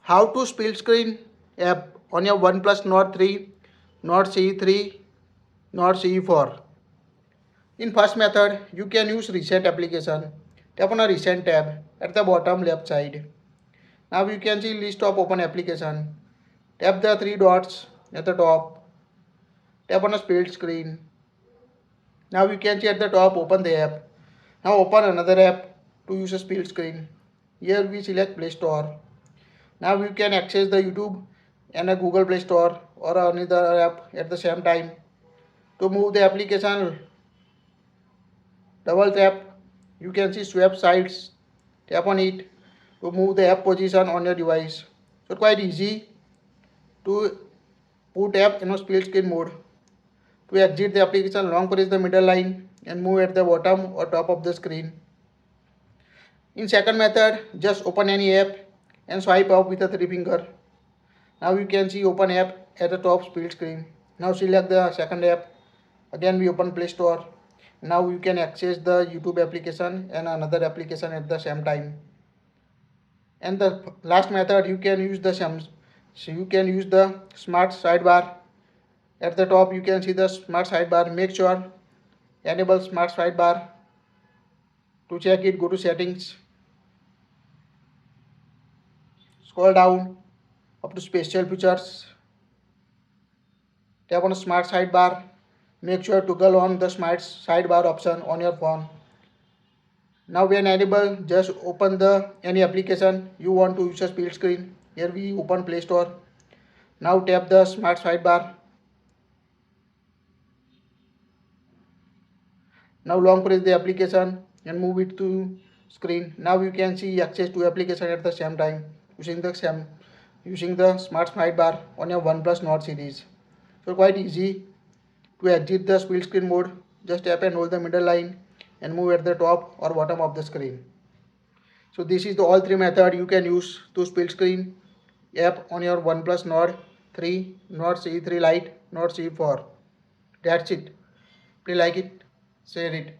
How to split screen app on your OnePlus Nord 3, Nord CE3, Nord CE4. In first method, you can use recent application. Tap on a recent tab at the bottom left side. Now you can see list of open application. Tap the three dots at the top. Tap on a split screen. Now you can see at the top open the app. Now open another app to use a split screen. Here we select Play Store. Now you can access the YouTube and a Google Play Store or another app at the same time. To move the application, double tap. You can see swap sides. Tap on it to move the app position on your device. So quite easy to put app in a split screen mode. To exit the application, long press the middle line and move at the bottom or top of the screen. In second method, just open any app and swipe up with a three finger. Now you can see open app at the top split screen. Now select the second app. Again we open Play Store. Now you can access the YouTube application and another application at the same time. And the last method, you can use the smart sidebar. At the top you can see the smart sidebar. Make sure enable smart sidebar. To check it, go to settings. Scroll down up to special features. Tap on smart sidebar. Make sure to toggle on the smart sidebar option on your phone. Now when enable, just open the any application you want to use a split screen. Here we open Play Store. Now tap the smart sidebar. Now long press the application and move it to screen. Now you can see access to application at the same time using the smart sidebar on your OnePlus Nord series. So quite easy to exit the split screen mode. Just tap and hold the middle line and move at the top or bottom of the screen. So this is the all three method you can use to split screen app on your OnePlus Nord 3, Nord CE3 Lite, Nord CE4. That's it. Please like it, share it.